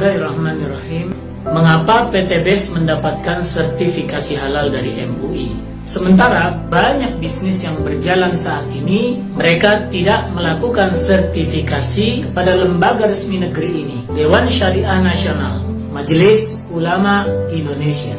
Bismillahirrahmanirrahim. Mengapa PT BES mendapatkan sertifikasi halal dari MUI? Sementara banyak bisnis yang berjalan saat ini, mereka tidak melakukan sertifikasi kepada lembaga resmi negeri ini, Dewan Syariah Nasional, Majelis Ulama Indonesia.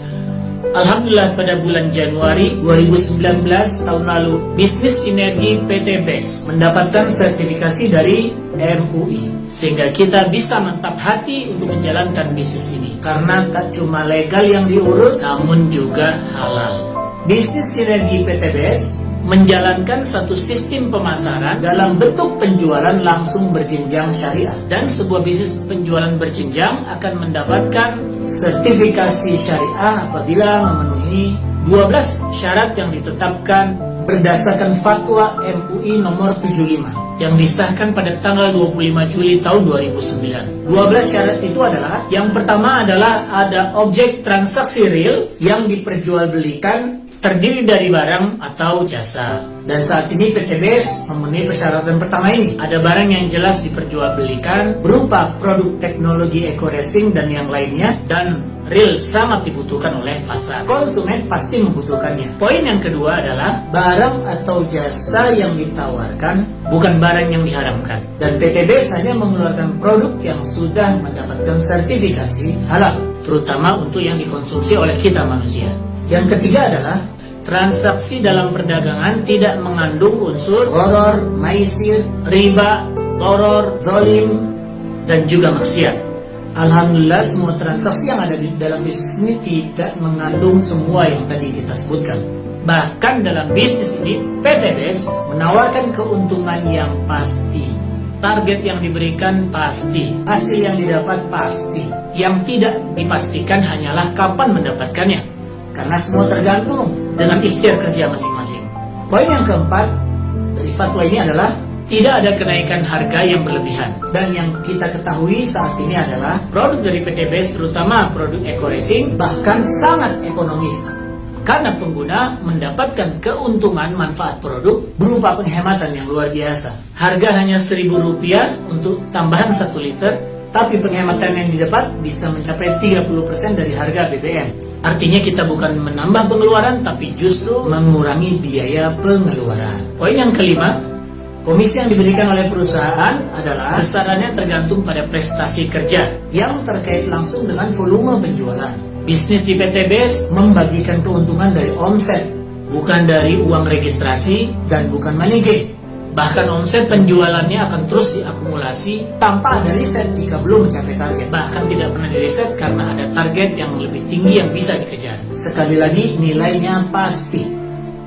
Alhamdulillah pada bulan Januari 2019 tahun lalu, bisnis sinergi PT BES mendapatkan sertifikasi dari MUI, sehingga kita bisa mantap hati untuk menjalankan bisnis ini, karena tak cuma legal yang diurus, namun juga halal. Bisnis sinergi PT BES menjalankan satu sistem pemasaran dalam bentuk penjualan langsung berjenjang syariah, dan sebuah bisnis penjualan berjenjang akan mendapatkan sertifikasi syariah apabila memenuhi 12 syarat yang ditetapkan berdasarkan fatwa MUI nomor 75 yang disahkan pada tanggal 25 Juli tahun 2009. 12 syarat itu adalah, yang pertama adalah ada objek transaksi real yang diperjualbelikan terdiri dari barang atau jasa. Dan saat ini PT BES memenuhi persyaratan pertama ini. Ada barang yang jelas diperjualbelikan berupa produk teknologi eco-racing dan yang lainnya, dan real sangat dibutuhkan oleh pasar. Konsumen pasti membutuhkannya. Poin yang kedua adalah barang atau jasa yang ditawarkan bukan barang yang diharamkan. Dan PT BES hanya mengeluarkan produk yang sudah mendapatkan sertifikasi halal, terutama untuk yang dikonsumsi oleh kita manusia. Yang ketiga adalah transaksi dalam perdagangan tidak mengandung unsur gharar, maisir, riba, doror, zalim, dan juga maksiat. Alhamdulillah semua transaksi yang ada di dalam bisnis ini tidak mengandung semua yang tadi kita sebutkan. Bahkan dalam bisnis ini PT BES menawarkan keuntungan yang pasti, target yang diberikan pasti, hasil yang didapat pasti. Yang tidak dipastikan hanyalah kapan mendapatkannya, karena semua tergantung dengan ikhtiar kerja masing-masing. Poin yang keempat dari fatwa ini adalah tidak ada kenaikan harga yang berlebihan. Dan yang kita ketahui saat ini adalah produk dari PT BES, terutama produk eco-racing, bahkan sangat ekonomis, karena pengguna mendapatkan keuntungan manfaat produk berupa penghematan yang luar biasa. Harga hanya Rp1.000 untuk tambahan 1 liter, tapi penghematan yang didapat bisa mencapai 30% dari harga BBM. Artinya kita bukan menambah pengeluaran, tapi justru mengurangi biaya pengeluaran. Poin yang kelima, komisi yang diberikan oleh perusahaan adalah besarannya tergantung pada prestasi kerja yang terkait langsung dengan volume penjualan. Bisnis di PT BES membagikan keuntungan dari omset, bukan dari uang registrasi dan bukan money gain. Bahkan omset penjualannya akan terus diakumulasi tanpa ada riset jika belum mencapai target. Bahkan tidak pernah diriset karena ada target yang lebih tinggi yang bisa dikejar. Sekali lagi, nilainya pasti.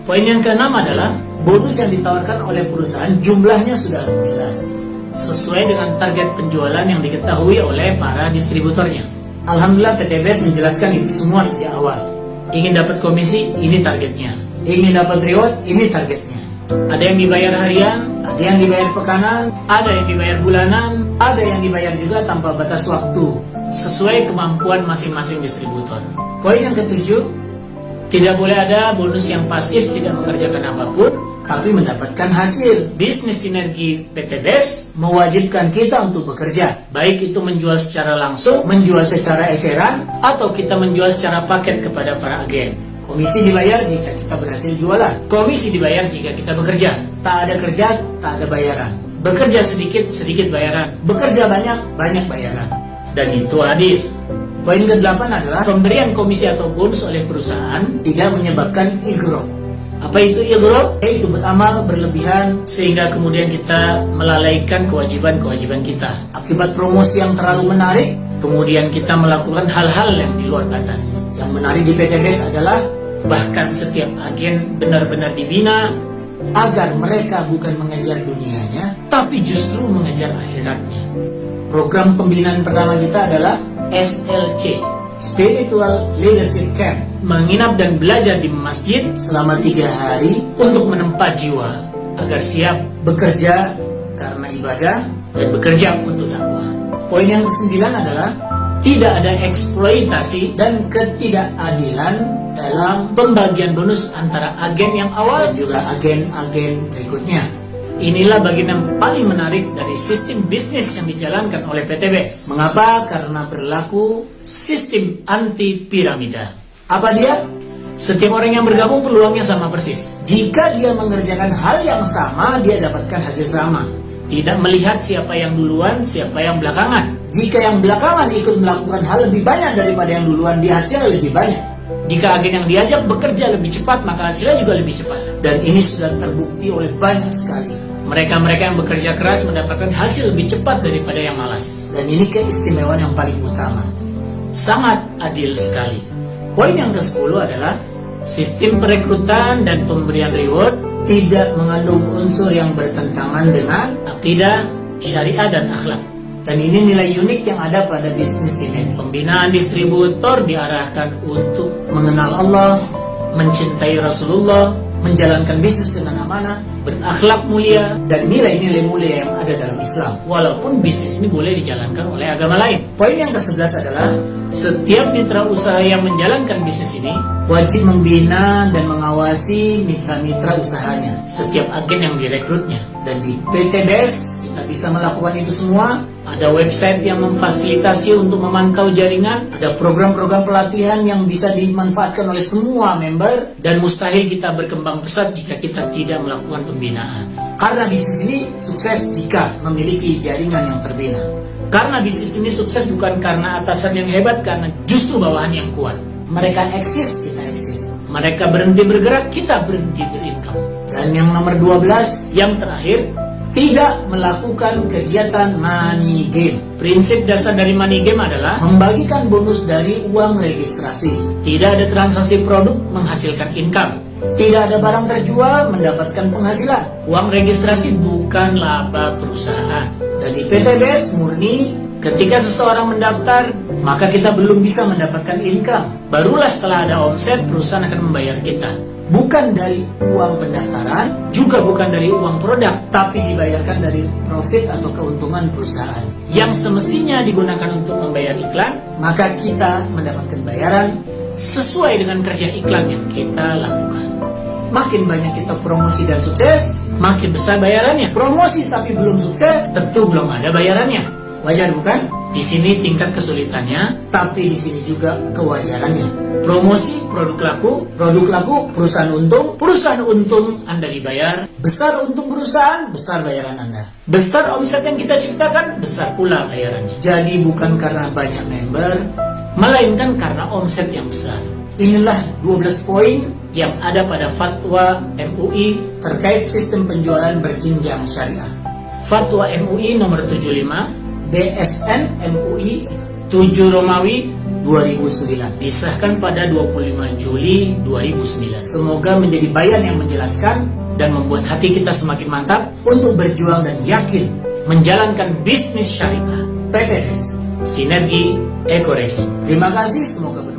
Poin yang keenam adalah bonus yang ditawarkan oleh perusahaan jumlahnya sudah jelas, sesuai dengan target penjualan yang diketahui oleh para distributornya. Alhamdulillah PT BES menjelaskan itu semua sejak awal. Ingin dapat komisi, ini targetnya. Ingin dapat reward, ini targetnya. Ada yang dibayar harian, ada yang dibayar pekanan, ada yang dibayar bulanan, ada yang dibayar juga tanpa batas waktu, sesuai kemampuan masing-masing distributor. Poin yang ketujuh, tidak boleh ada bonus yang pasif tidak mengerjakan apapun, tapi mendapatkan hasil. Bisnis sinergi PT BES mewajibkan kita untuk bekerja, baik itu menjual secara langsung, menjual secara eceran, atau kita menjual secara paket kepada para agen. Komisi dibayar jika kita berhasil jualan. Komisi dibayar jika kita bekerja. Tak ada kerja, tak ada bayaran. Bekerja sedikit, sedikit bayaran. Bekerja banyak, banyak bayaran. Dan itu adil. Poin ke-8 adalah pemberian komisi atau bonus oleh perusahaan tidak menyebabkan ighro. Apa itu ighro? Yaitu beramal berlebihan sehingga kemudian kita melalaikan kewajiban-kewajiban kita. Akibat promosi yang terlalu menarik, kemudian kita melakukan hal-hal yang di luar batas. Yang menarik di PT BES adalah bahkan setiap agen benar-benar dibina agar mereka bukan mengejar dunianya, tapi justru mengejar akhiratnya. Program pembinaan pertama kita adalah SLC, Spiritual Leadership Camp, menginap dan belajar di masjid selama 3 hari untuk menempa jiwa agar siap bekerja karena ibadah dan bekerja untuk dakwah. Poin yang ke-9 adalah tidak ada eksploitasi dan ketidakadilan dalam pembagian bonus antara agen yang awal dan juga agen-agen berikutnya. Inilah bagian yang paling menarik dari sistem bisnis yang dijalankan oleh PT BES. Mengapa? Karena berlaku sistem anti piramida. Apa dia? Setiap orang yang bergabung peluangnya sama persis. Jika dia mengerjakan hal yang sama, dia dapatkan hasil sama. Tidak melihat siapa yang duluan, siapa yang belakangan. Jika yang belakangan ikut melakukan hal lebih banyak daripada yang duluan, dia hasilnya lebih banyak. Jika agen yang diajak bekerja lebih cepat, maka hasilnya juga lebih cepat. Dan ini sudah terbukti oleh banyak sekali. Mereka-mereka yang bekerja keras mendapatkan hasil lebih cepat daripada yang malas. Dan ini keistimewaan yang paling utama. Sangat adil sekali. Poin yang ke-10 adalah sistem perekrutan dan pemberian reward tidak mengandung unsur yang bertentangan dengan akidah, syariah, dan akhlak. Dan ini nilai unik yang ada pada bisnis ini. Pembinaan distributor diarahkan untuk mengenal Allah, mencintai Rasulullah, menjalankan bisnis dengan amanah, berakhlak mulia, dan nilai-nilai mulia yang ada dalam Islam. Walaupun bisnis ini boleh dijalankan oleh agama lain. Poin yang ke-11 adalah setiap mitra usaha yang menjalankan bisnis ini wajib membina dan mengawasi mitra-mitra usahanya, setiap agen yang direkrutnya. Dan di PT BES kita bisa melakukan itu semua. Ada website yang memfasilitasi untuk memantau jaringan, ada program-program pelatihan yang bisa dimanfaatkan oleh semua member, dan mustahil kita berkembang pesat jika kita tidak melakukan pembinaan. Karena bisnis ini sukses jika memiliki jaringan yang terbina. Karena bisnis ini sukses bukan karena atasan yang hebat, karena justru bawahan yang kuat. Mereka eksis, kita eksis. Mereka berhenti bergerak, kita berhenti berincome. Dan yang nomor 12, yang terakhir, tidak melakukan kegiatan money game. Prinsip dasar dari money game adalah membagikan bonus dari uang registrasi. Tidak ada transaksi produk menghasilkan income. Tidak ada barang terjual mendapatkan penghasilan. Uang registrasi bukan laba perusahaan. Dan di PT BES murni, ketika seseorang mendaftar, maka kita belum bisa mendapatkan income. Barulah setelah ada omset, perusahaan akan membayar kita. Bukan dari uang pendaftaran, juga bukan dari uang produk, tapi dibayarkan dari profit atau keuntungan perusahaan yang semestinya digunakan untuk membayar iklan. Maka kita mendapatkan bayaran sesuai dengan kerja iklan yang kita lakukan. Makin banyak kita promosi dan sukses, makin besar bayarannya. Promosi tapi belum sukses, tentu belum ada bayarannya. Wajar bukan? Di sini tingkat kesulitannya, tapi di sini juga kewajarannya. Promosi, produk laku, perusahaan untung, Anda dibayar. Besar untung perusahaan, besar bayaran Anda. Besar omset yang kita ciptakan, besar pula bayarannya. Jadi bukan karena banyak member, melainkan karena omset yang besar. Inilah 12 poin yang ada pada fatwa MUI terkait sistem penjualan berjenjang syariah. Fatwa MUI nomor 75 BSN MUI 7 Romawi 2009, disahkan pada 25 Juli 2009. Semoga menjadi bayan yang menjelaskan dan membuat hati kita semakin mantap untuk berjuang dan yakin menjalankan bisnis syariah. PT BES, Sinergi Eko Racing. Terima kasih, semoga bermanfaat.